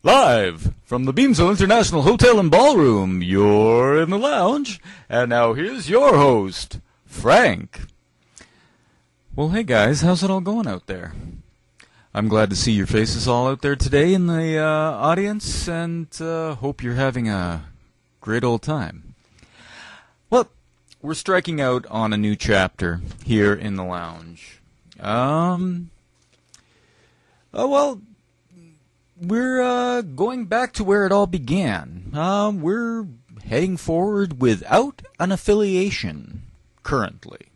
Live from the Beamsville International Hotel and Ballroom, you're in the lounge. And now here's your host, Frank. Well, hey guys, how's it all going out there? I'm glad to see your faces all out there today in the audience, and hope you're having a great old time. Well, we're striking out on a new chapter here in the lounge. We're going back to where it all began. We're heading forward without an affiliation currently.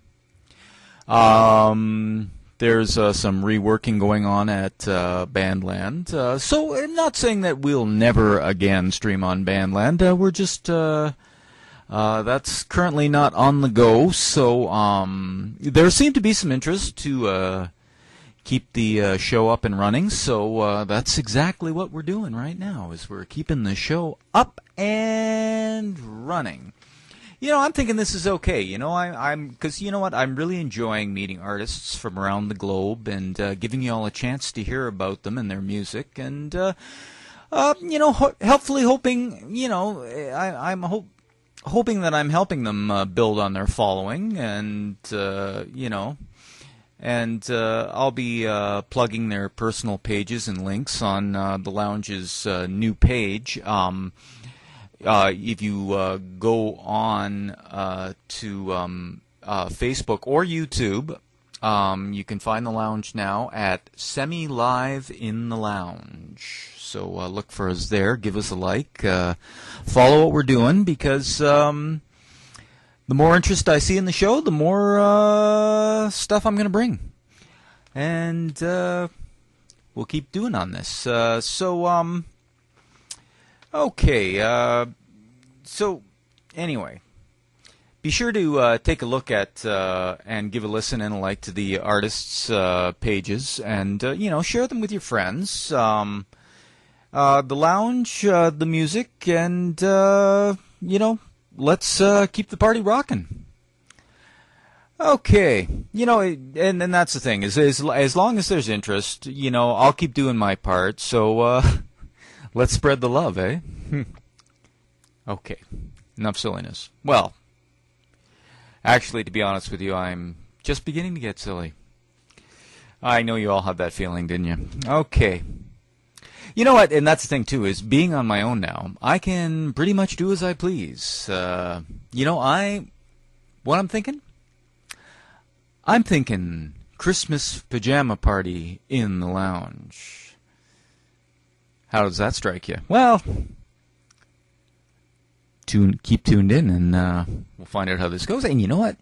There's some reworking going on at Bandland. So I'm not saying that we'll never again stream on Bandland. We're just that's currently not on the go. So there seemed to be some interest to keep the show up and running, so that's exactly what we're doing right now, is we're keeping the show up and running. You know, I'm thinking this is okay. You know, because you know what, I'm really enjoying meeting artists from around the globe and giving you all a chance to hear about them and their music, and you know, helpfully hoping, you know, I'm hoping that I'm helping them build on their following, and you know. And I'll be plugging their personal pages and links on the Lounge's new page. If you go on to Facebook or YouTube, you can find the Lounge now at SemiLiveInTheLounge. So look for us there. Give us a like. Follow what we're doing, because the more interest I see in the show, the more stuff I'm going to bring. And we'll keep doing on this. Okay. So, anyway, be sure to take a look at and give a listen and a like to the artists' pages, and, you know, share them with your friends. The Lounge, the music, and, you know, let's keep the party rocking. Okay, you know, and that's the thing, is as long as there's interest, you know, I'll keep doing my part, so let's spread the love, eh? Okay, enough silliness. Well, actually, to be honest with you, I'm just beginning to get silly. I know you all had that feeling, didn't you? Okay. You know what, and that's the thing, too, is being on my own now, I can pretty much do as I please. You know, what I'm thinking? I'm thinking Christmas pajama party in the lounge. How does that strike you? Well, keep tuned in, and we'll find out how this goes. And you know what?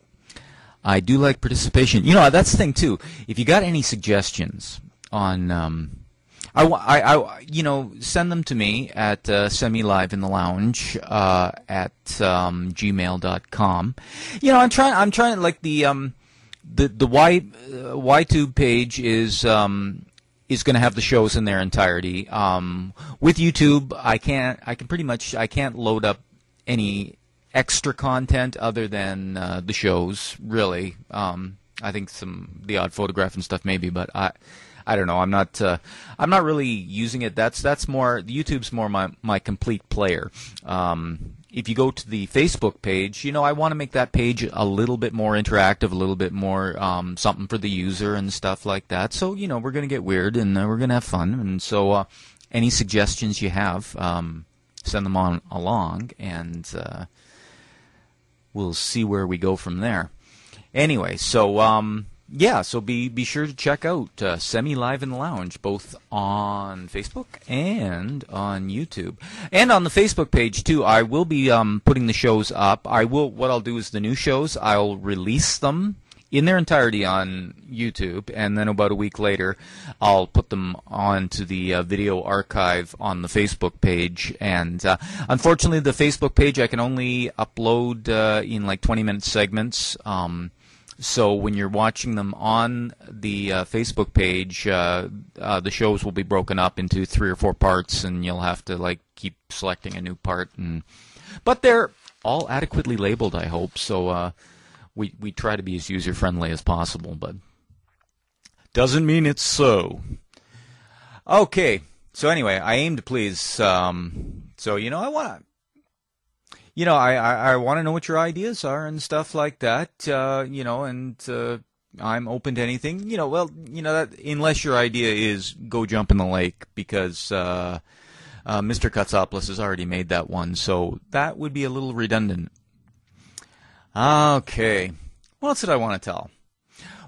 I do like participation. You know, that's the thing, too. If you got any suggestions on... you know, send them to me at SemiLiveInTheLounge at gmail.com. You know, I'm trying like the YTube page is going to have the shows in their entirety. With YouTube, I can't load up any extra content other than the shows, really. I think the odd photograph and stuff maybe, but I don't know. I'm not really using it. That's more, YouTube's more my complete player. If you go to the Facebook page, you know, I want to make that page a little bit more interactive, a little bit more something for the user and stuff like that. So, you know, we're going to get weird, and we're going to have fun. And so any suggestions you have, send them on along, and we'll see where we go from there. Anyway, so... yeah, so be sure to check out Semi Live in the Lounge, both on Facebook and on YouTube. And on the Facebook page, too, I will be putting the shows up. What I'll do is the new shows, I'll release them in their entirety on YouTube, and then about a week later, I'll put them onto the video archive on the Facebook page. And unfortunately, the Facebook page, I can only upload in like 20-minute segments. So when you're watching them on the Facebook page, the shows will be broken up into 3 or 4 parts, and you'll have to like keep selecting a new part. But they're all adequately labeled, I hope. So we try to be as user friendly as possible, but doesn't mean it's so. Okay, So anyway, I aim to please. So I want to. I want to know what your ideas are and stuff like that. And I'm open to anything. That unless your idea is go jump in the lake, because Mr. Katsopoulos has already made that one, so that would be a little redundant. Okay, what else did I want to tell?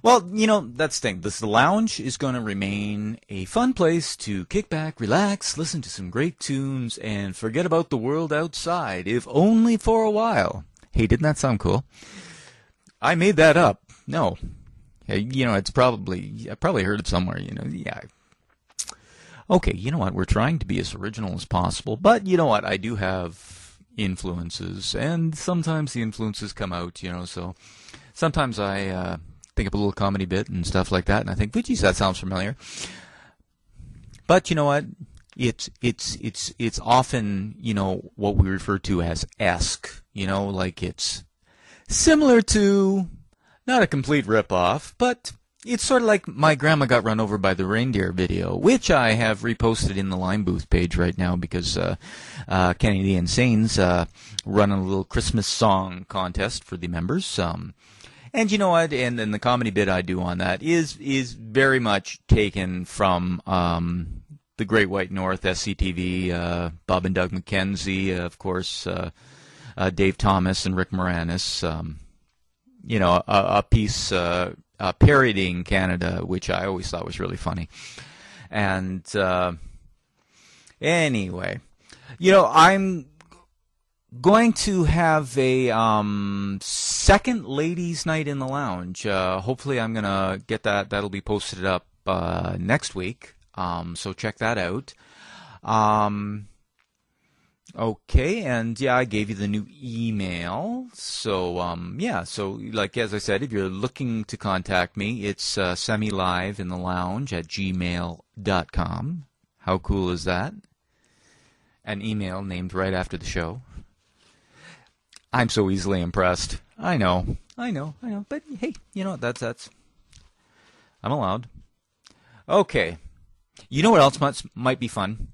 Well, that's the thing. The lounge is going to remain a fun place to kick back, relax, listen to some great tunes, and forget about the world outside, if only for a while. Hey, didn't that sound cool? I made that up. No. It's I probably heard it somewhere, yeah. Okay, you know what? We're trying to be as original as possible, but you know what? I do have influences, and sometimes the influences come out, so sometimes I think of a little comedy bit and stuff like that, and I think, geez, that sounds familiar. But you know what? It's often, what we refer to as esque, like it's similar to, not a complete rip-off, but it's sort of like My Grandma Got Run Over by the Reindeer video, which I have reposted in the Line Booth page right now because Kenny the Insane's running a little Christmas song contest for the members. And you know what? And then the comedy bit I do on that is very much taken from the Great White North, SCTV, Bob and Doug McKenzie, of course, Dave Thomas and Rick Moranis. A piece parodying Canada, which I always thought was really funny. And anyway, I'm going to have a second ladies' night in the lounge. Hopefully I'm going to get that. That'll be posted up next week. So check that out. Okay, and yeah, I gave you the new email. So so like as I said, if you're looking to contact me, it's SemiLiveInTheLounge@gmail.com. How cool is that? An email named right after the show. I'm so easily impressed. I know. But hey, that's I'm allowed. Okay. You know what else might be fun?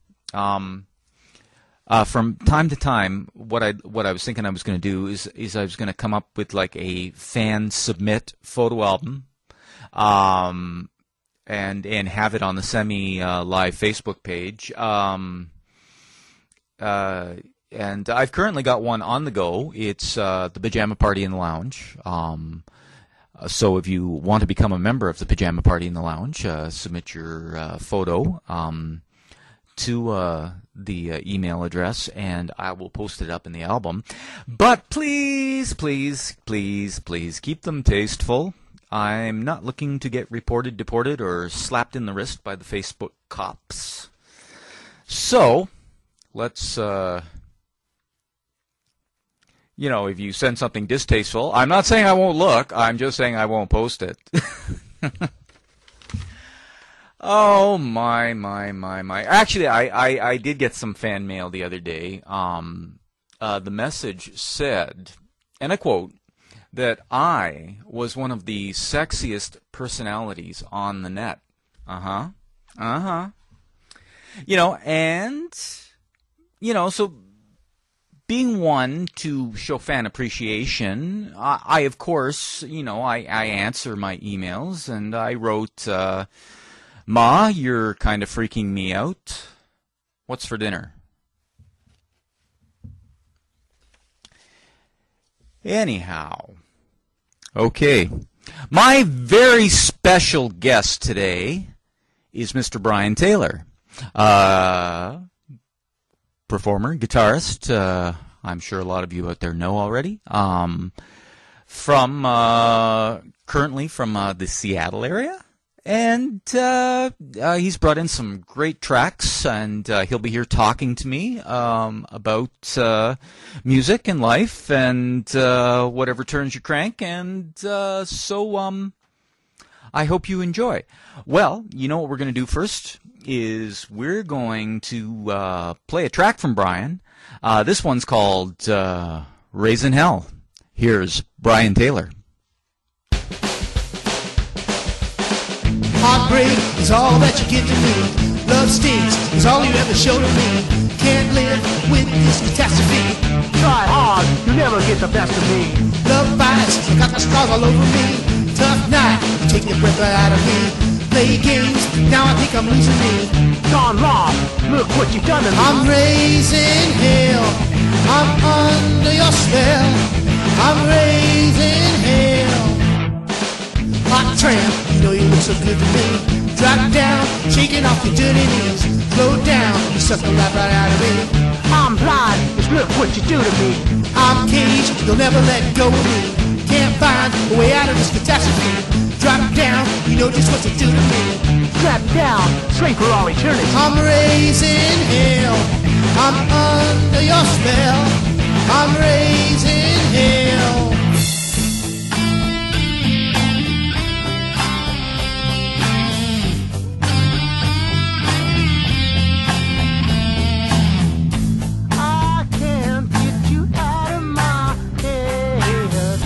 From time to time, what I was thinking I was going to do is I was going to come up with like a fan submit photo album, and have it on the SemiLive Facebook page. And I've currently got one on the go. It's the Pajama Party in the Lounge. So if you want to become a member of the Pajama Party in the Lounge, submit your photo to the email address, and I will post it up in the album. But please, please, please, please keep them tasteful. I'm not looking to get reported, deported, or slapped in the wrist by the Facebook cops. So let's, if you send something distasteful, I'm not saying I won't look, I'm just saying I won't post it. Oh, my. Actually, I did get some fan mail the other day. The message said, and I quote, that I was one of the sexiest personalities on the net. So being one to show fan appreciation, I of course, I answer my emails, and I wrote, Ma, you're kind of freaking me out. What's for dinner? Anyhow, okay. My very special guest today is Mr. Brian Taylor, performer, guitarist. I'm sure a lot of you out there know already. Currently from the Seattle area. And he's brought in some great tracks, and he'll be here talking to me about music and life and whatever turns your crank. And so I hope you enjoy. Well, you know what we're going to do first is we're going to play a track from Brian. This one's called Raisin Hell. Here's Brian Taylor. Heartbreak is all that you get to do. Love stinks is all you ever show to me. Can't live with this catastrophe. Try hard, you never get the best of me. Love bites, I got the scars all over me. Tough night, you take the breath right out of me. Play games, now I think I'm losing me. Gone wrong, look what you've done to me. I'm raising hell, I'm under your spell. I'm raising hell. Hot tramp, you know you look so good to me. Drop down, shaking off your dirty knees. Slow down, you suck the life right out of me. I'm blind, just look what you do to me. I'm caged, you'll never let go of me. Can't find a way out of this catastrophe. Drop down, you know just what to do to me. Strap down, straight for all eternity. I'm raising hell, I'm under your spell. I'm raising hell. I can't get you out of my head.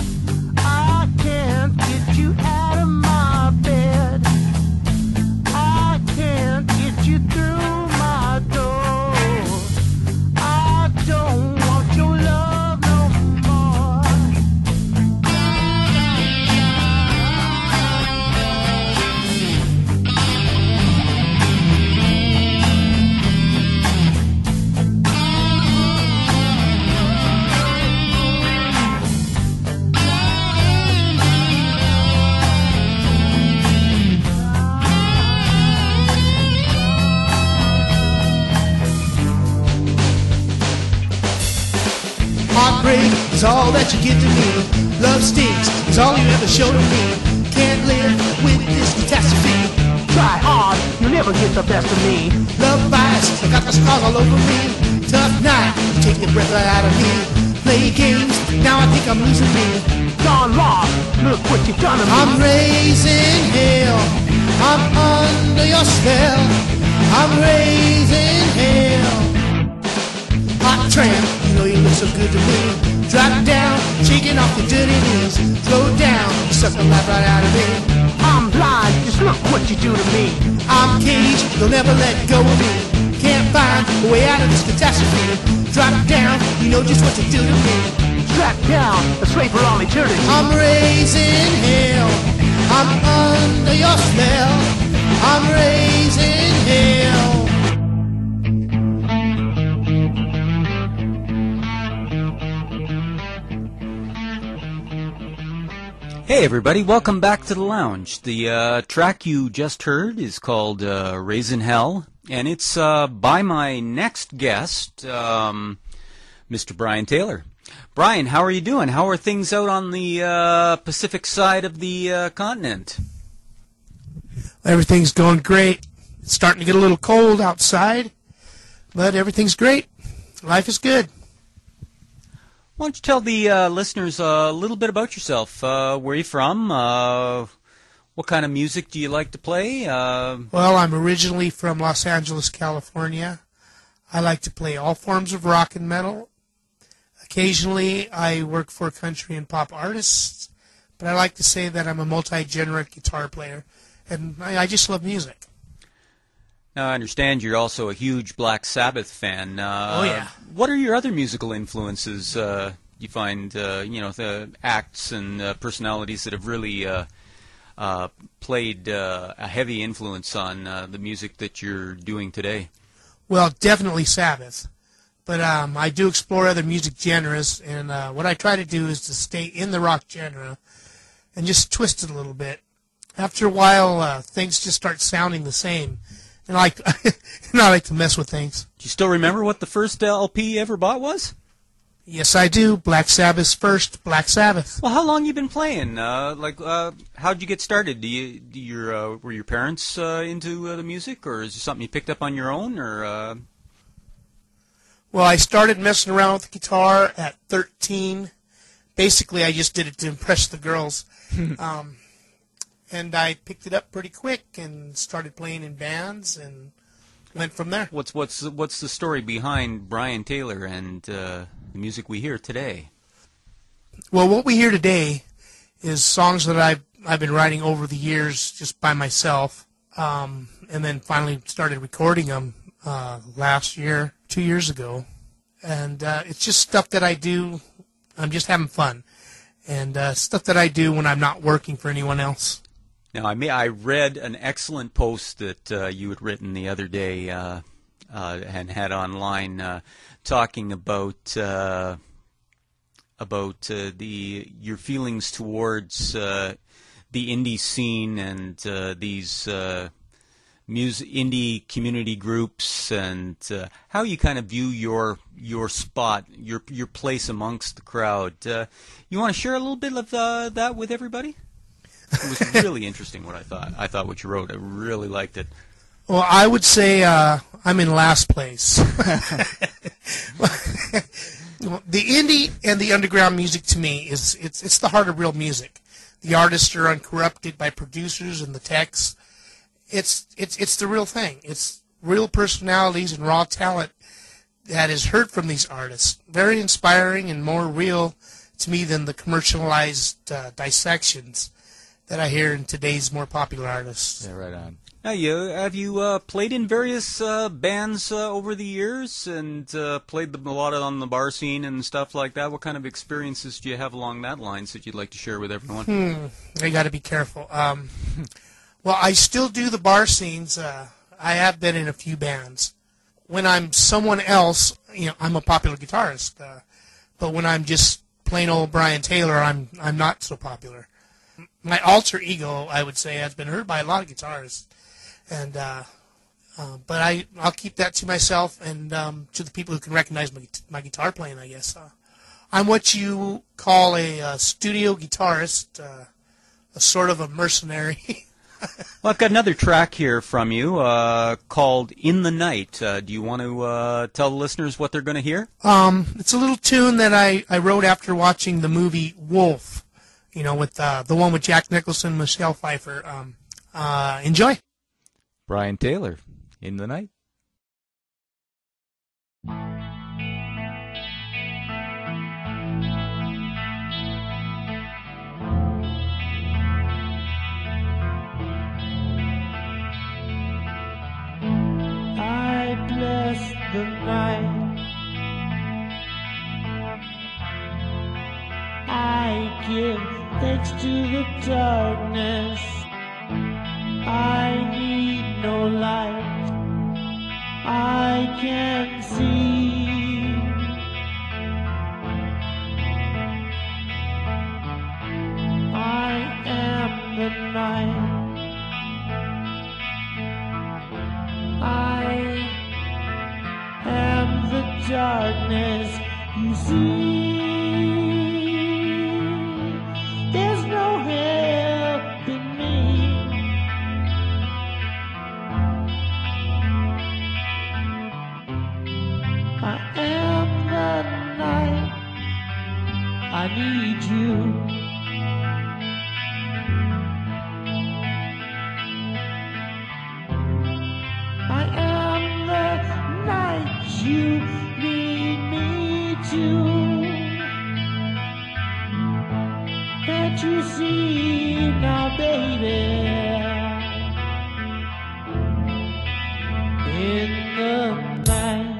I can't get you out of my bed. I can't get you through my door. I don't want your love no more. Heartbreak is all that you give to me. Love stinks is all you ever show to me. Can't live with this catastrophe. Try hard, you never get the best of me. Love bites, I got the scars all over me. Tough night, you take the breath right out of me. Play games, now I think I'm losing me. Gone wrong, look what you've done to me. I'm raising hell, I'm under your spell. I'm raising hell. Hot tramp, you know you look so good to me. Drop down, shaking off your dirty knees. Slow down, you suck the life right out of me. I'm blind, just look what you do to me. I'm caged, you'll never let go of me. Can't find a way out of this catastrophe. Drop down, you know just what to do to me. Strap down, a slave for all eternity. I'm raising hell, I'm under your spell. I'm raising hell. Hey everybody, welcome back to the lounge. The track you just heard is called Raisin Hell, and it's by my next guest, Mr. Brian Taylor. Brian, how are you doing? How are things out on the Pacific side of the continent? Everything's going great. It's starting to get a little cold outside, but everything's great. Life is good. Why don't you tell the listeners a little bit about yourself? Where are you from? What kind of music do you like to play? Well, I'm originally from Los Angeles, California. I like to play all forms of rock and metal. Occasionally, I work for country and pop artists, but I like to say that I'm a multi-genre guitar player, and I just love music. Now, I understand you're also a huge Black Sabbath fan. Oh, yeah. What are your other musical influences? You find, the acts and personalities that have really played a heavy influence on the music that you're doing today? Well, definitely Sabbath. But I do explore other music genres, and what I try to do is to stay in the rock genre and just twist it a little bit. After a while, things just start sounding the same. And I like to mess with things. Do you still remember what the first LP you ever bought was? Yes, I do. Black Sabbath's first Black Sabbath. Well, how long you been playing? How'd you get started? Were your parents into the music, or is it something you picked up on your own, or? Well, I started messing around with the guitar at 13. Basically, I just did it to impress the girls. And I picked it up pretty quick and started playing in bands and went from there. What's the story behind Brian Taylor and the music we hear today? Well, what we hear today is songs that I've been writing over the years just by myself. and then finally started recording them last year, 2 years ago. And it's just stuff that I do. I'm just having fun, and stuff that I do when I'm not working for anyone else. Now, I read an excellent post that you had written the other day and had online talking about your feelings towards the indie scene and these indie community groups, and how you kind of view your spot, your place amongst the crowd. You want to share a little bit of that with everybody? It was really interesting what I thought. I thought what you wrote. I really liked it. Well, I would say I'm in last place. The indie and the underground music to me it's the heart of real music. The artists are uncorrupted by producers and the techs. It's the real thing. It's real personalities and raw talent that is heard from these artists. Very inspiring and more real to me than the commercialized dissections that I hear in today's more popular artists. Yeah, right on. Now, have you played in various bands over the years and played a lot on the bar scene and stuff like that? What kind of experiences do you have along that lines that you'd like to share with everyone? I got to be careful. Well, I still do the bar scenes. I have been in a few bands. When I'm someone else, I'm a popular guitarist. But when I'm just plain old Brian Taylor, I'm not so popular. My alter ego, I would say, has been heard by a lot of guitarists, and but I'll keep that to myself and to the people who can recognize my guitar playing, I guess. I'm what you call a studio guitarist, a sort of a mercenary. Well, I've got another track here from you called "In the Night." Do you want to tell the listeners what they're going to hear? It's a little tune that I wrote after watching the movie Wolf. With the one with Jack Nicholson and Michelle Pfeiffer. Enjoy. Brian Taylor, In the Night. I bless the night. I give thanks to the darkness. I need no light. I can see. I am the night. I am the darkness. You see. There's no help in me. I am the night. I need you. I am the night you need me to. Can't you see now, baby? In the night.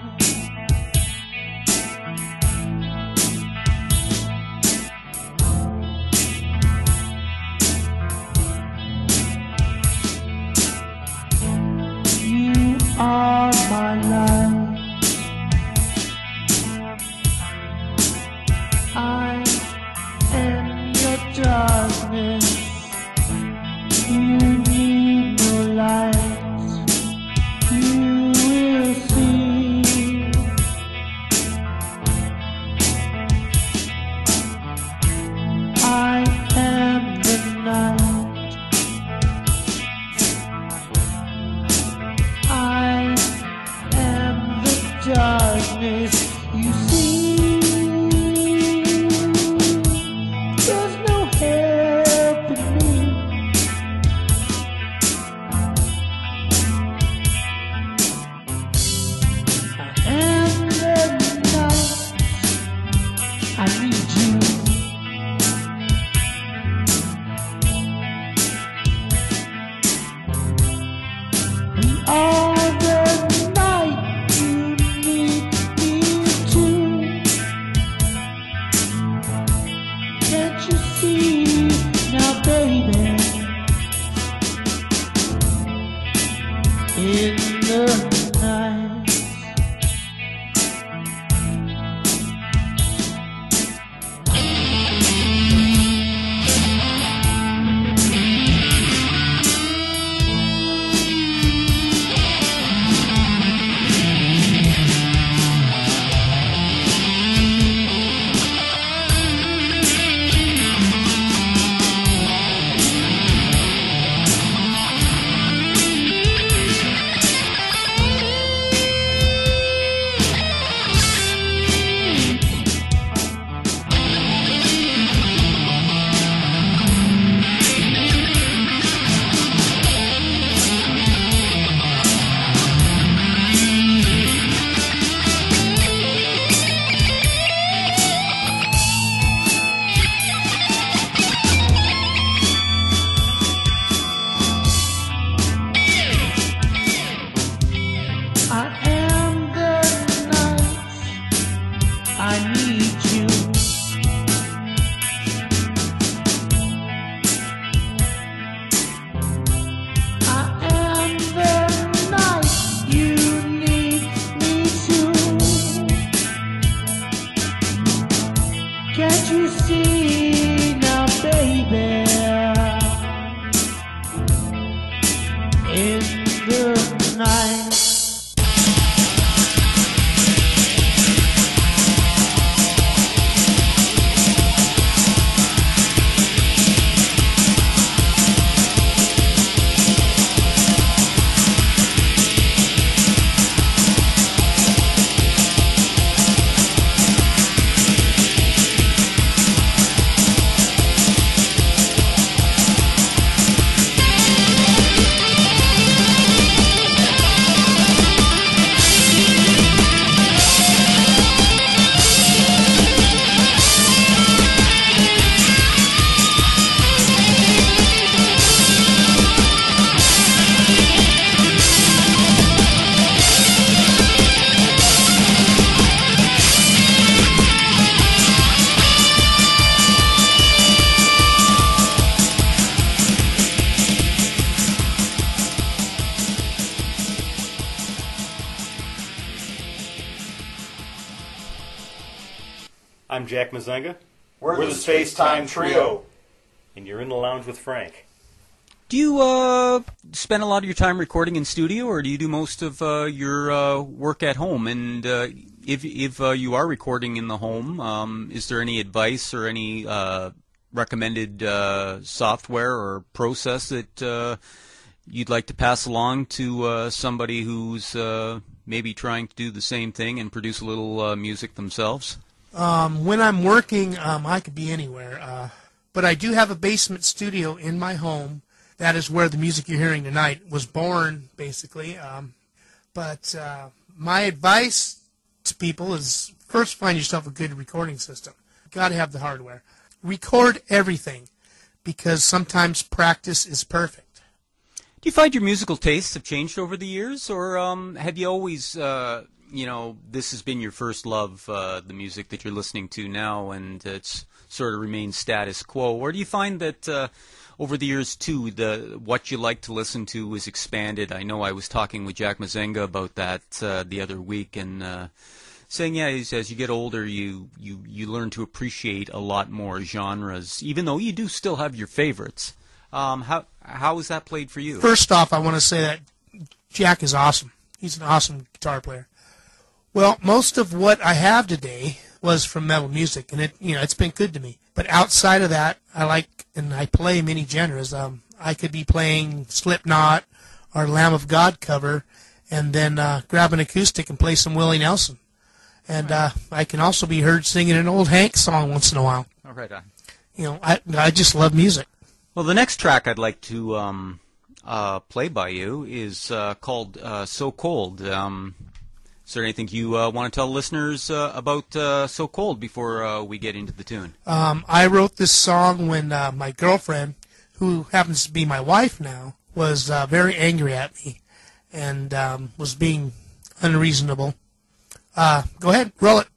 I'm Jack Mazenga. We're the Space Time Trio. And you're in the lounge with Frank. Do you spend a lot of your time recording in studio, or do you do most of your work at home? And if you are recording in the home, is there any advice or any recommended software or process that you'd like to pass along to somebody who's maybe trying to do the same thing and produce a little music themselves? When I'm working, I could be anywhere. But I do have a basement studio in my home. That is where the music you're hearing tonight was born, basically. But my advice to people is first find yourself a good recording system. You've got to have the hardware. Record everything, because sometimes practice is perfect. Do you find your musical tastes have changed over the years, or have you always, this has been your first love, the music that you're listening to now, and it's sort of remains status quo? Or do you find that over the years, too, what you like to listen to is expanded? I know I was talking with Jack Mazenga about that the other week, and saying, as you get older, you learn to appreciate a lot more genres, even though you do still have your favorites. How has that played for you? First off, I want to say that Jack is awesome. He's an awesome guitar player. Well, most of what I have today was from metal music, and it's been good to me. But outside of that, I like and I play many genres. I could be playing Slipknot or Lamb of God cover, and then grab an acoustic and play some Willie Nelson. And I can also be heard singing an old Hank song once in a while. All right. I just love music. Well, the next track I'd like to play by you is called So Cold. Is there anything you want to tell listeners about So Cold before we get into the tune? I wrote this song when my girlfriend, who happens to be my wife now, was very angry at me and was being unreasonable. Go ahead, roll it.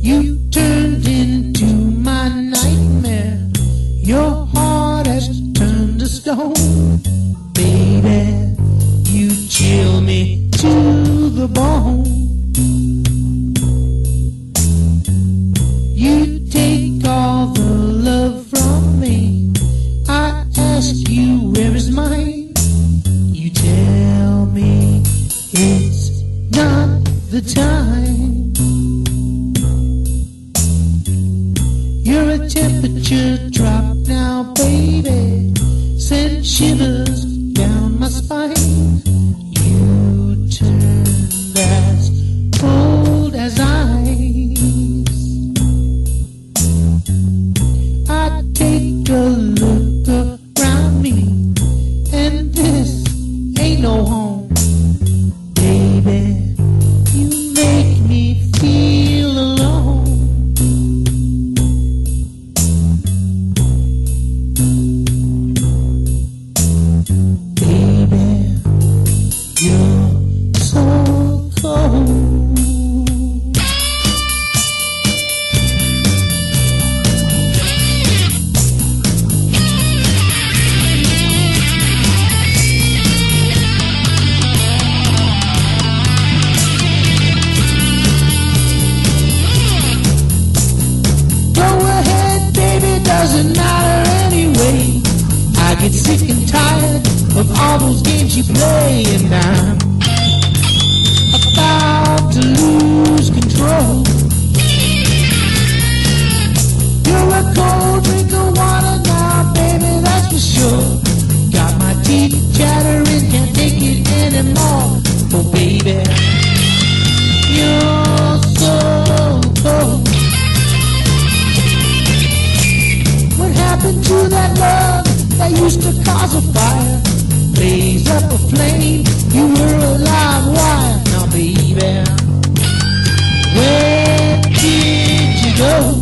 You turned into my nightmare. Your heart has turned to stone. Baby, you chill me to the bone. You take all the love from me. I ask you, where is mine? You tell me it's not the time. You're a temperature drop now, baby. Send shivers down my spine. You turned as cold as ice. I take a look around me, and this ain't no home. Baby, you make me feel alone. Baby, you're so cold. Doesn't matter anyway. I get sick and tired of all those games you play, and I'm about to lose control. You're a cold drink of water now, baby, that's for sure. Got my teeth chattering, can't take it anymore. Oh, baby, you're so cold. What happened to that love that used to cause a fire? Blaze up a flame, you were a live wire. Now baby, where did you go?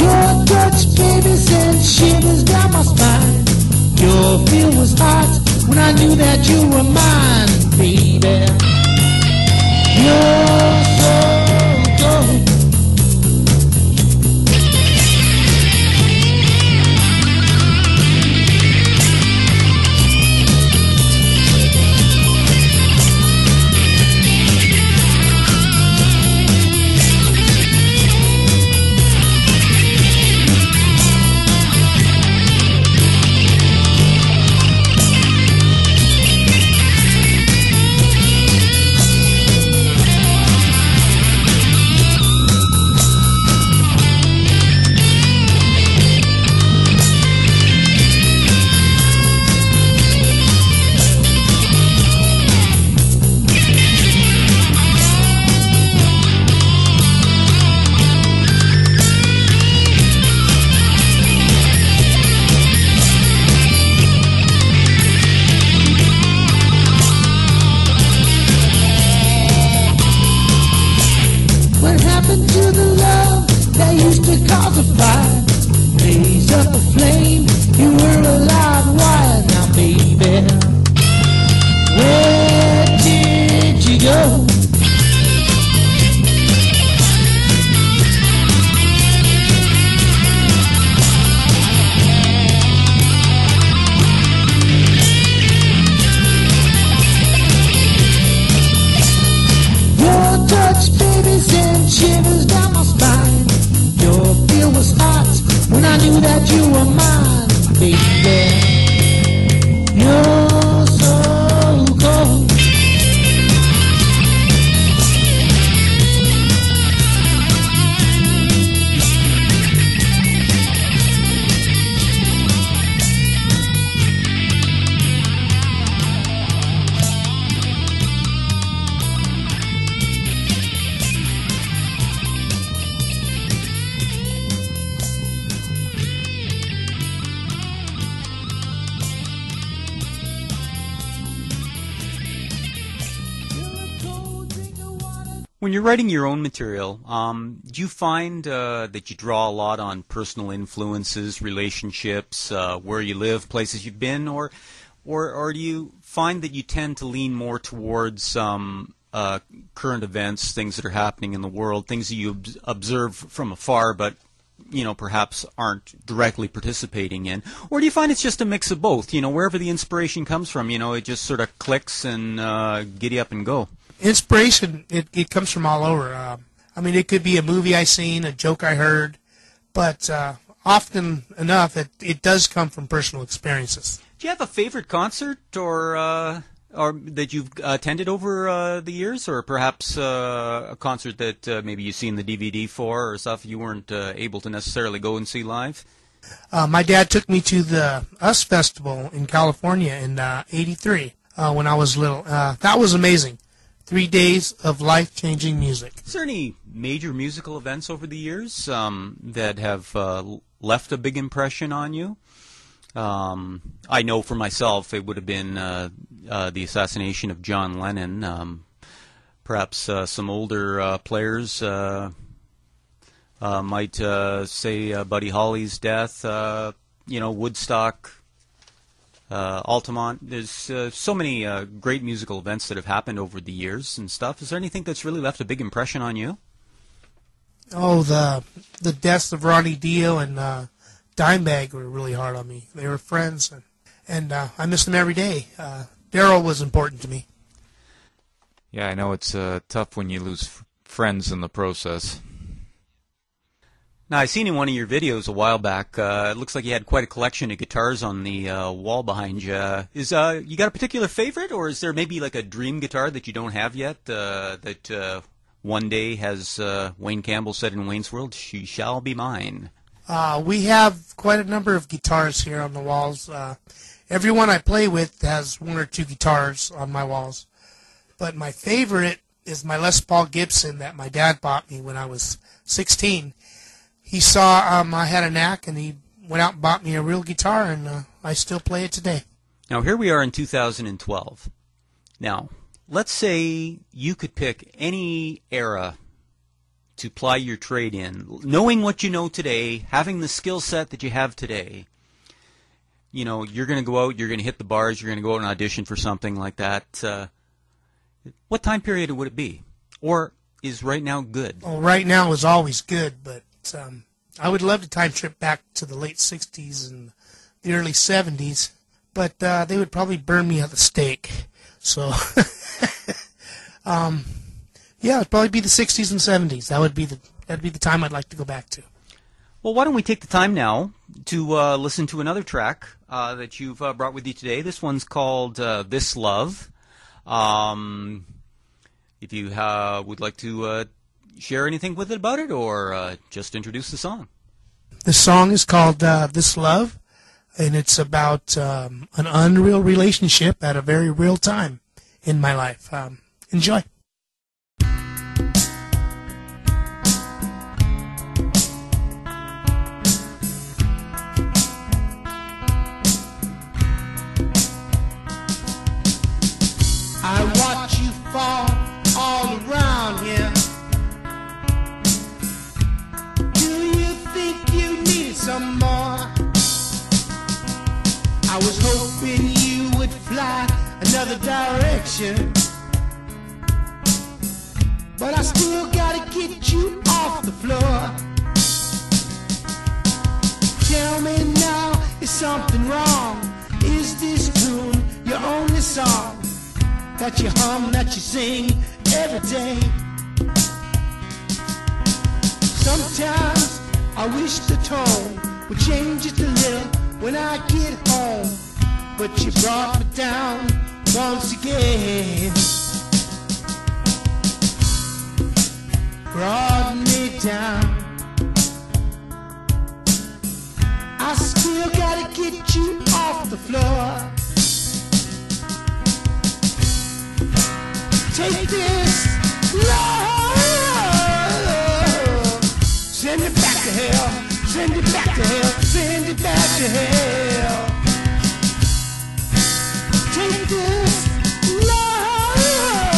Your touch, baby, sent shivers down my spine. Your feel was hot when I knew that you were mine, baby. You're so cold. to fight. Raise up a flame, you were a live wire. Now baby, where did you go? Your touch, baby, sent shivers down my spine. Your feel was hot when I knew that you were mine, baby. You're so cold. When you're writing your own material, do you find that you draw a lot on personal influences, relationships, where you live, places you've been, or do you find that you tend to lean more towards current events, things that are happening in the world, things that you observe from afar, but perhaps aren't directly participating in? Or do you find it's just a mix of both? Wherever the inspiration comes from, it just sort of clicks and giddy up and go. Inspiration, it comes from all over. I mean, it could be a movie I seen, a joke I heard, but often enough, it does come from personal experiences. Do you have a favorite concert or that you've attended over the years, or perhaps a concert that maybe you've seen the DVD for, or stuff you weren't able to necessarily go and see live? My dad took me to the US Festival in California in '83 when I was little. That was amazing. 3 days of life-changing music. Is there any major musical events over the years that have left a big impression on you? I know for myself it would have been the assassination of John Lennon. Perhaps some older players might say Buddy Holly's death, Woodstock, Altamont. There's so many great musical events that have happened over the years and stuff. Is there anything that's really left a big impression on you? Oh, the deaths of Ronnie Dio and Dimebag were really hard on me. They were friends, and I miss them every day. Daryl was important to me. Yeah, I know it's tough when you lose friends in the process. Now, I seen in one of your videos a while back, it looks like you had quite a collection of guitars on the wall behind you. Is you got a particular favorite, or is there maybe like a dream guitar that you don't have yet, that one day, has Wayne Campbell said in Wayne's World, she shall be mine? We have quite a number of guitars here on the walls. Everyone I play with has one or two guitars on my walls. But my favorite is my Les Paul Gibson that my dad bought me when I was 16. He saw I had a knack, and he went out and bought me a real guitar, and I still play it today. Now, here we are in 2012. Now, let's say you could pick any era to ply your trade in, knowing what you know today, having the skill set that you have today. You're going to go out, you're going to hit the bars, you're going to go out and audition for something like that. What time period would it be? Or is right now good? Well, right now is always good, but I would love to time trip back to the late 60s and the early 70s, but they would probably burn me at the stake. So, yeah, it'd probably be the 60s and 70s. That'd be the time I'd like to go back to. Well, why don't we take the time now to listen to another track that you've brought with you today. This one's called This Love. If you would like to share anything with it about it, or just introduce the song. The song is called This Love, and it's about an unreal relationship at a very real time in my life. Enjoy. I watch you fall all around here. Do you think I was hoping you would fly another direction, but I still gotta get you off the floor. Tell me now, is something wrong? Is this tune your only song that you hum, that you sing every day? Sometimes I wish the tone would change just a little when I get home, but you brought me down once again. Brought me down. I still gotta get you off the floor. Take this love, send it back to hell, send it back to hell, send it back to hell. Take this love,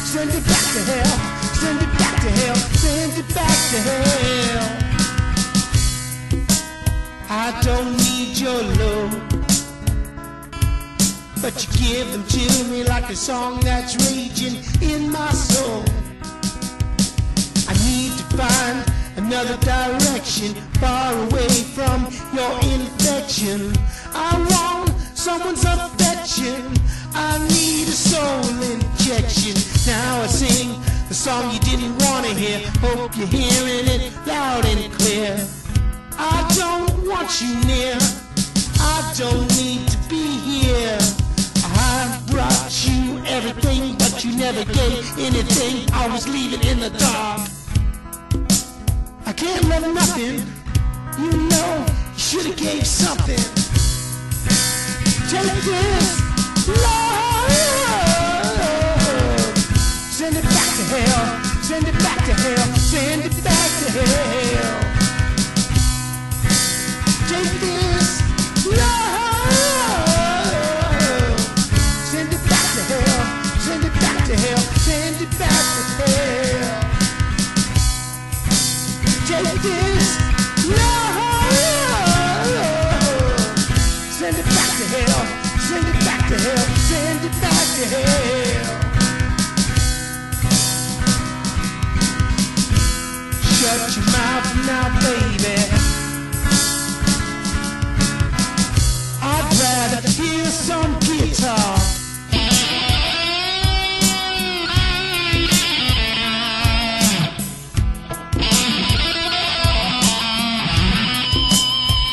send it back to hell, send it back to hell, send it back to hell. I don't need your love, but you give them to me like a song that's raging in my soul. I need to find another direction, far away from your infection. I want someone's affection, I need a soul injection. Now I sing the song you didn't want to hear, hope you're hearing it loud and clear. I don't want you near, I don't need to be here. I brought you everything, but you never gave anything. I was leaving in the dark. I can't love nothing, you know, you should've gave something. Take this love, send it back to hell, send it back to hell, send it back to hell. Take this love, send it back to hell, send it back to hell, send it back to hell. Take this love, send it back to hell, send it back to hell, send it back to hell. Shut your mouth now, baby. I'd rather hear some guitar.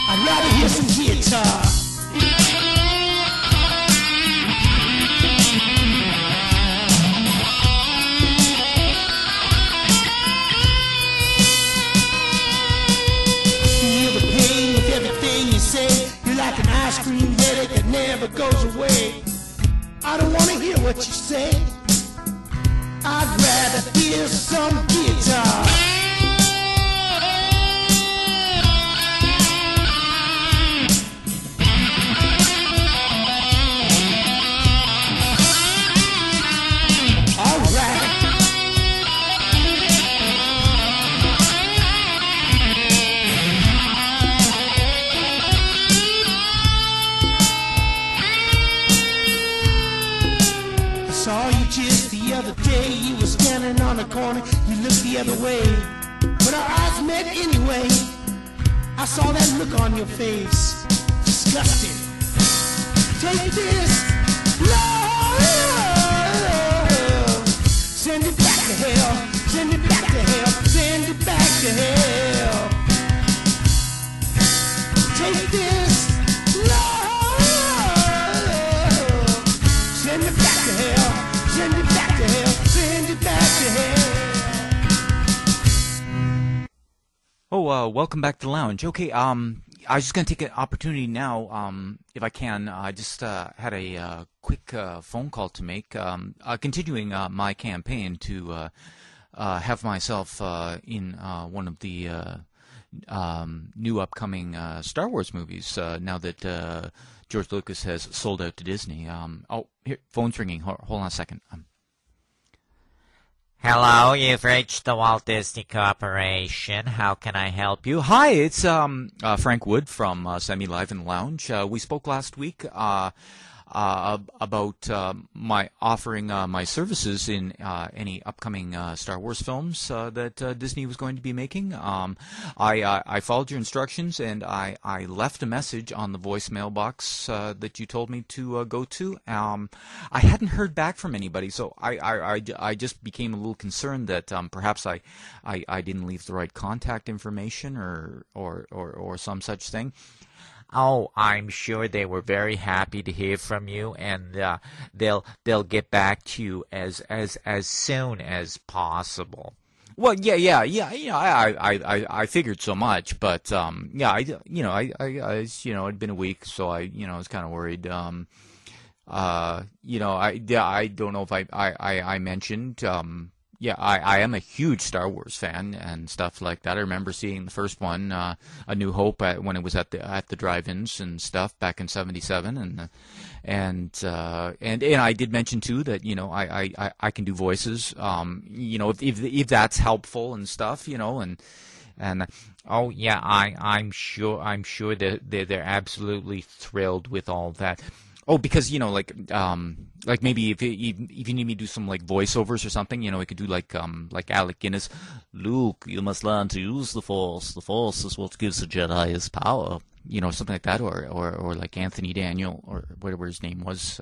I'd rather hear some guitar. Feel the pain with everything you say. You're like an ice cream headache that never goes away. I don't want to hear what you say. I'd rather hear some guitar. All right. I saw you just the other day. You were standing on the corner. You looked the other way, but our eyes met anyway. I saw that look on your face. Disgusting. Take this love, send it back to hell, send it back to hell, send it back to hell. Take this love, send it back to hell, send it back to hell, send it back to hell. Oh, welcome back to the lounge. Okay, I was just going to take an opportunity now, if I can. I just had a quick phone call to make, continuing my campaign to have myself in one of the new upcoming Star Wars movies, now that George Lucas has sold out to Disney. Oh, here, phone's ringing. Hold on a second. Hello, you've reached the Walt Disney Corporation. How can I help you? Hi, it's Frank Wood from SemiLiveInTheLounge. We spoke last week about my offering my services in any upcoming Star Wars films that Disney was going to be making. I followed your instructions, and I left a message on the voicemail box that you told me to go to. I hadn't heard back from anybody, so I just became a little concerned that perhaps I didn't leave the right contact information or some such thing. Oh, I'm sure they were very happy to hear from you, and they'll get back to you as soon as possible. Well, yeah. I figured so much, but it'd been a week, so I was kind of worried. I don't know if I mentioned. I am a huge Star Wars fan and stuff like that. I remember seeing the first one, A New Hope, when it was at the drive-ins and stuff back in '77, and I did mention too that I can do voices, if that's helpful and stuff, and Oh yeah, I'm sure that they're absolutely thrilled with all that. Oh, because like maybe if you need me to do some like voiceovers or something, we could do like Alec Guinness. Luke, you must learn to use the Force. The Force is what gives the Jedi his power. Something like that, or like Anthony Daniel or whatever his name was.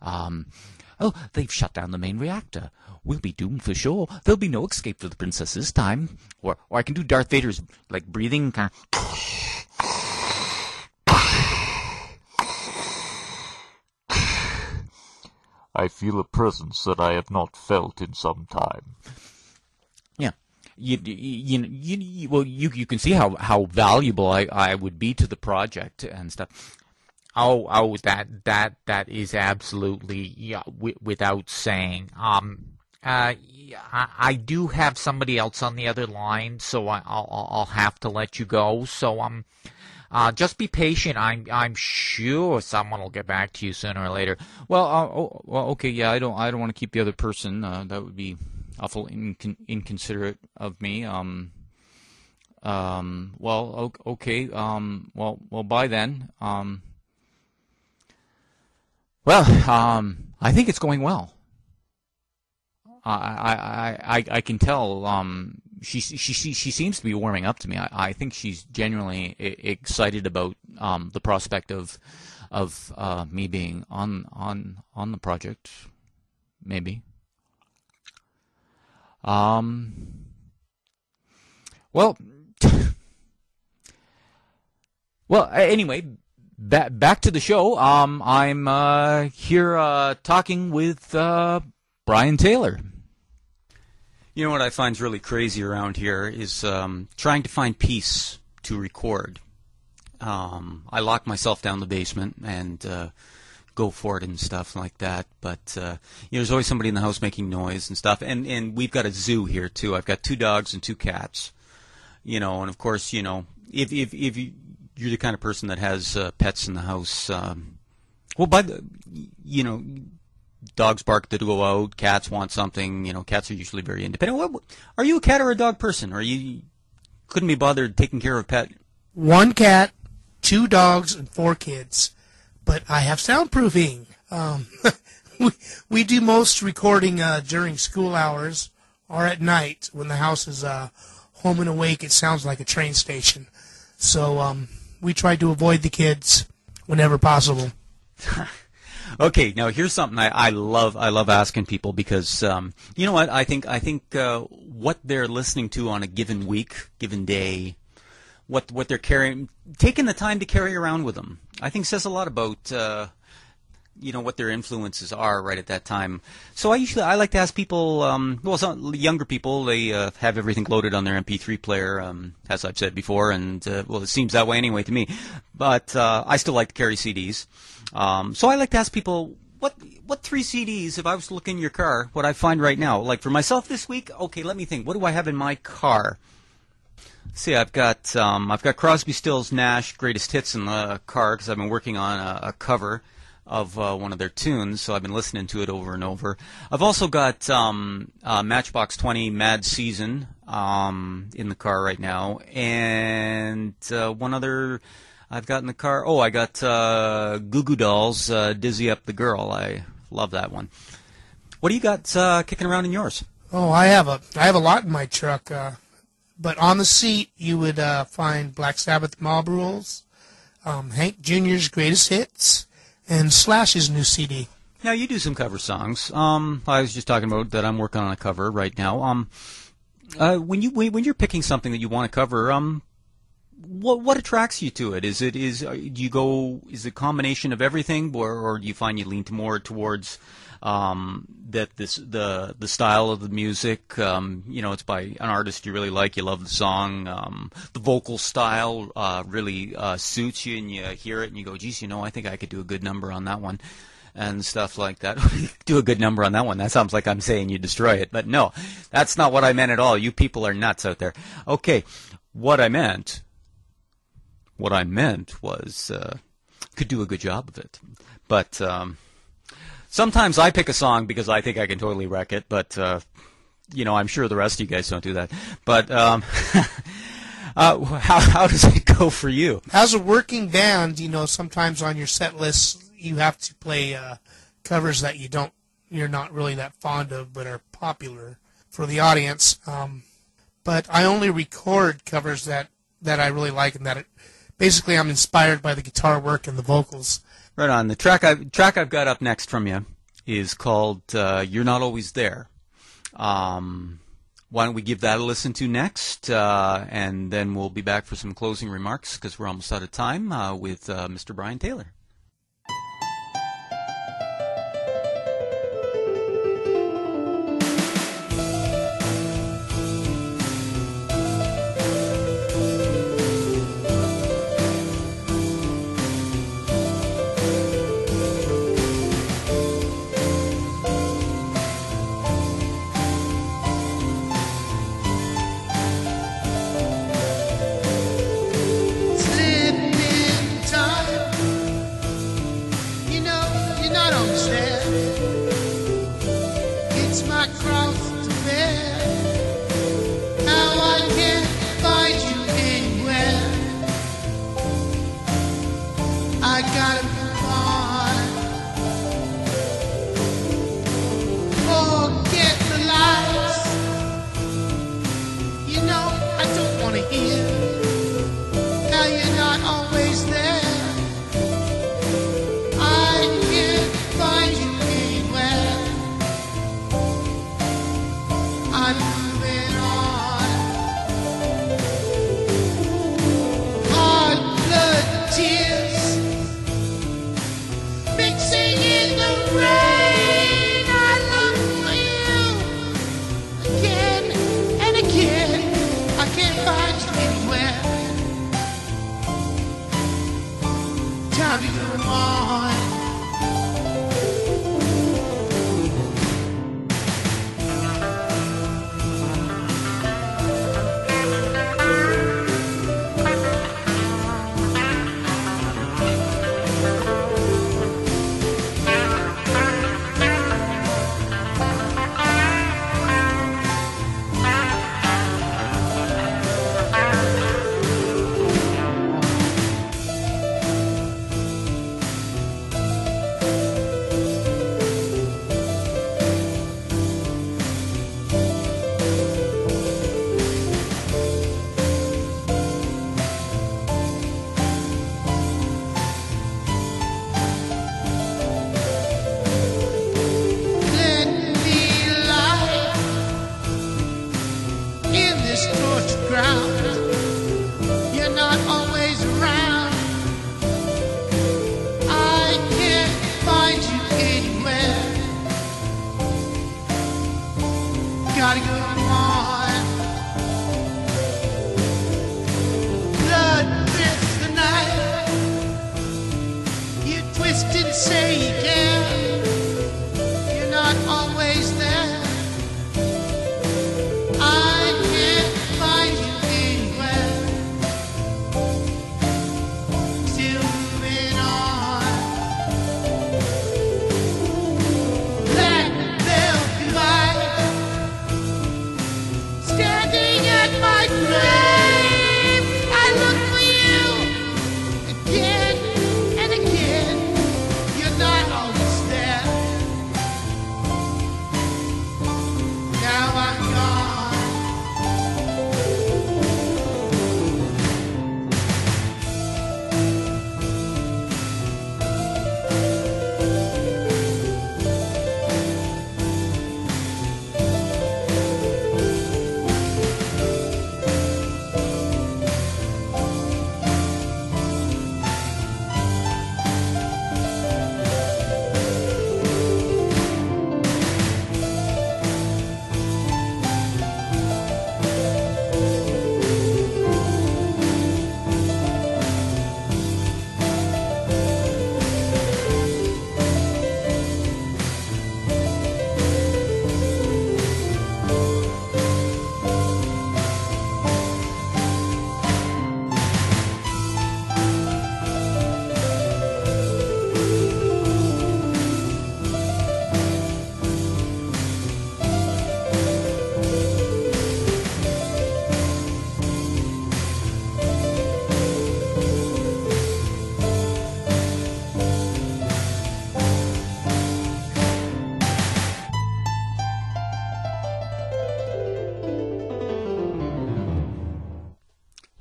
Oh, they've shut down the main reactor. We'll be doomed for sure. There'll be no escape for the princess this time. Or I can do Darth Vader's like breathing kind of. I feel a presence that I have not felt in some time. Yeah, you can see how valuable I would be to the project and stuff. Oh, that is absolutely without saying. I do have somebody else on the other line, so I'll have to let you go. So just be patient. I'm sure someone will get back to you sooner or later. Well, okay, yeah. I don't want to keep the other person. That would be awful inconsiderate of me. Well, okay. Well, bye then. I think it's going well. I can tell. She seems to be warming up to me. I think she's genuinely excited about the prospect of me being on the project. Maybe. Well. Anyway. Back to the show. I'm here talking with Brian Taylor. You know what I find really crazy around here is trying to find peace to record. I lock myself down in the basement and go for it and stuff like that. But there's always somebody in the house making noise and stuff. And we've got a zoo here too. I've got 2 dogs and 2 cats. And of course, if you're the kind of person that has pets in the house, dogs bark to go out, cats want something, cats are usually very independent. Are you a cat or a dog person? Or you couldn't be bothered taking care of a pet? 1 cat, 2 dogs, and 4 kids. But I have soundproofing. We do most recording during school hours or at night when the house is home and awake. It sounds like a train station. So we try to avoid the kids whenever possible. Okay, now here's something I love asking people because you know what I think what they're listening to on a given week, given day, what they're taking the time to carry around with them, I think says a lot about what their influences are right at that time. So I like to ask people, some younger people, they have everything loaded on their MP3 player, as I've said before, and it seems that way anyway to me. But I still like to carry CDs. So I like to ask people, what 3 CDs, if I was to look in your car, what I find right now? Like for myself this week, okay, let me think. What do I have in my car? See, I've got Crosby, Stills, Nash Greatest Hits in the car because I've been working on a cover. one of their tunes, so I've been listening to it over and over. I've also got Matchbox 20 Mad Season in the car right now, and one other I've got in the car. Oh, I got Goo Goo Dolls, Dizzy Up the Girl. I love that one. What do you got kicking around in yours? Oh, I have a lot in my truck. But on the seat, you would find Black Sabbath Mob Rules, Hank Jr.'s Greatest Hits, and Slash's new CD. Now, you do some cover songs. I was just talking about that I'm working on a cover right now. When you're picking something that you want to cover, what attracts you to it? Is it a combination of everything, or do you find you lean more towards the style of the music? It's by an artist you really like, you love the song, the vocal style really suits you, and you hear it and you go, geez, I think I could do a good number on that one, and stuff like that. Do a good number on that one. That sounds like I'm saying you destroy it, but no, that's not what I meant at all. You people are nuts out there. Okay, what I meant was could do a good job of it, but sometimes I pick a song because I think I can totally wreck it, but I'm sure the rest of you guys don't do that. But how does it go for you? As a working band, sometimes on your set list you have to play covers that you're not really that fond of, but are popular for the audience. But I only record covers that I really like, and that basically I'm inspired by the guitar work and the vocals. Right on. The track I've got up next from you is called "You're Not Always There." Why don't we give that a listen to next, and then we'll be back for some closing remarks because we're almost out of time with Mr. Brian Taylor.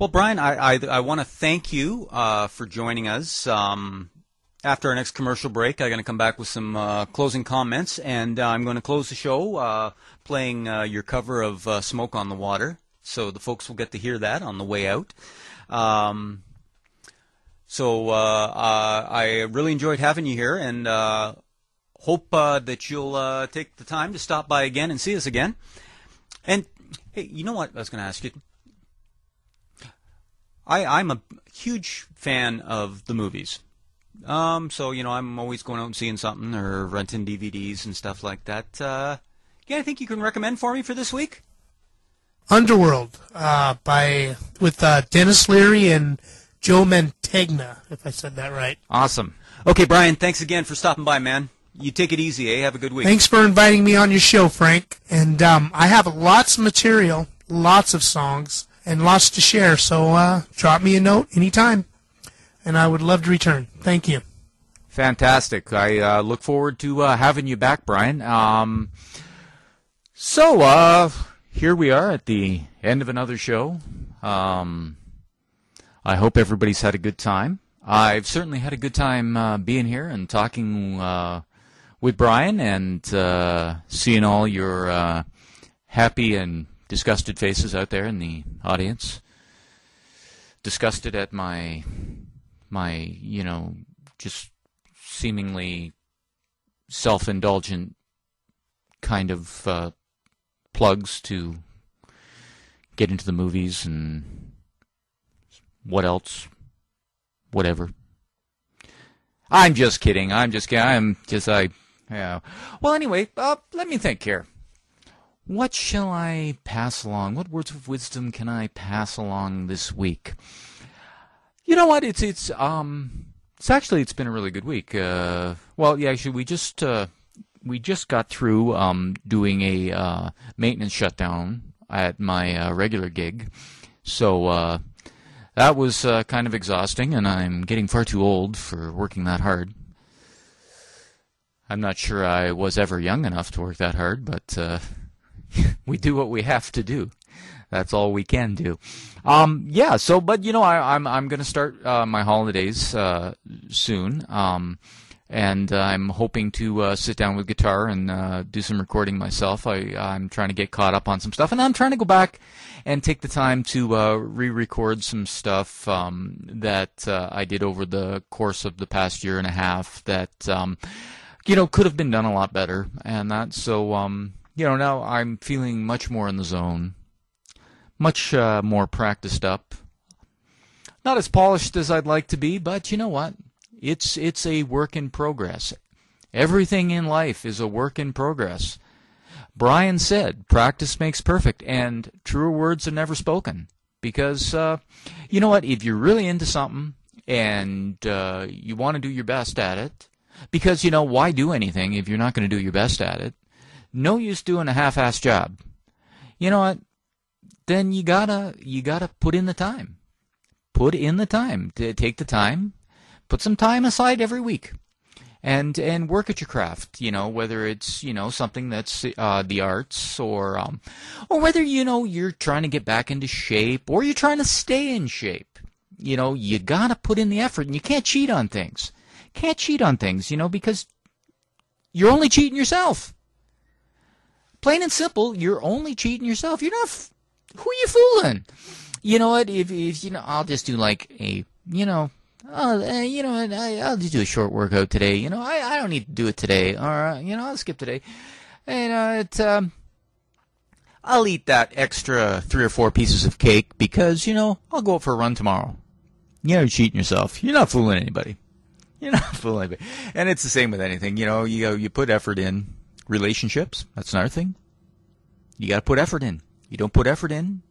Well, Brian, I want to thank you for joining us. After our next commercial break, I'm going to come back with some closing comments, and I'm going to close the show playing your cover of Smoke on the Water, so the folks will get to hear that on the way out. So I really enjoyed having you here, and hope that you'll take the time to stop by again and see us again. And, hey, you know what I was going to ask you? I'm a huge fan of the movies. So, I'm always going out and seeing something or renting DVDs and stuff like that. Yeah, I think you can recommend for me for this week? Underworld, with Dennis Leary and Joe Mantegna, if I said that right. Awesome. Okay, Brian, thanks again for stopping by, man. You take it easy, eh? Have a good week. Thanks for inviting me on your show, Frank. And I have lots of material, lots of songs, and lots to share, so drop me a note anytime, and I would love to return. Thank you. Fantastic. I look forward to having you back, Brian. So here we are at the end of another show. I hope everybody's had a good time. I've certainly had a good time being here and talking with Brian and seeing all your happy and disgusted faces out there in the audience. Disgusted at my just seemingly self-indulgent kind of plugs to get into the movies and what else, whatever. I'm just kidding. Yeah. Well, anyway, let me think here. What shall I pass along? What words of wisdom can I pass along this week? You know what? It's been a really good week. Actually, we just got through doing a maintenance shutdown at my regular gig, so that was kind of exhausting, and I'm getting far too old for working that hard. I'm not sure I was ever young enough to work that hard, but we do what we have to do. That's all we can do. I'm going to start my holidays soon, and I'm hoping to sit down with guitar and do some recording myself. I'm trying to get caught up on some stuff, and I'm trying to go back and take the time to re-record some stuff that I did over the course of the past year and a half that could have been done a lot better, and that now I'm feeling much more in the zone, much more practiced up. Not as polished as I'd like to be, but you know what? It's a work in progress. Everything in life is a work in progress. Brian said, practice makes perfect, and truer words are never spoken. Because, you know what? If you're really into something and you want to do your best at it, because, why do anything if you're not going to do your best at it? No use doing a half-assed job. You know what? Then you gotta put in the time. Put in the time. Take the time. Put some time aside every week, and work at your craft. Whether it's something that's the arts, or whether you're trying to get back into shape, or you're trying to stay in shape. You gotta put in the effort, and you can't cheat on things. Can't cheat on things, because you're only cheating yourself. Plain and simple, you're only cheating yourself. You're not. Who are you fooling? You know what? If I'll just do like a I'll just do a short workout today. I don't need to do it today. Or I'll skip today. I'll eat that extra 3 or 4 pieces of cake because I'll go out for a run tomorrow. You're cheating yourself. You're not fooling anybody. You're not fooling anybody. And it's the same with anything. You put effort in. Relationships, that's another thing. You got to put effort in. You don't put effort in,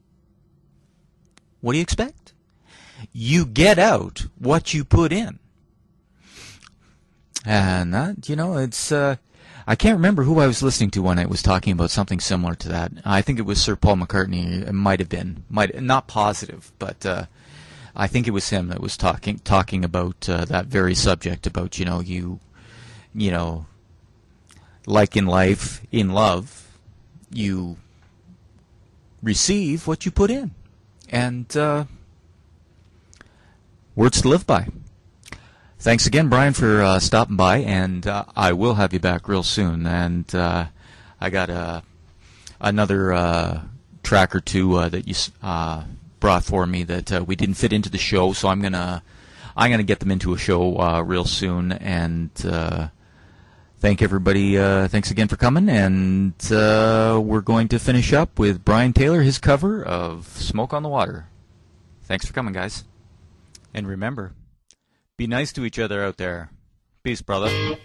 what do you expect? You get out what you put in. And that, it's, I can't remember who I was listening to when I was talking about something similar to that. I think it was Sir Paul McCartney. It might have been. Not positive, but I think it was him that was talking about that very subject about, like in life, in love, you receive what you put in. And words to live by. Thanks again, Brian, for stopping by, and I will have you back real soon. And I got another track or two that you brought for me that we didn't fit into the show, so I'm gonna get them into a show real soon. And thank everybody. Thanks again for coming, and we're going to finish up with Brian Taylor, his cover of "Smoke on the Water." Thanks for coming, guys, and remember, be nice to each other out there. Peace, brother.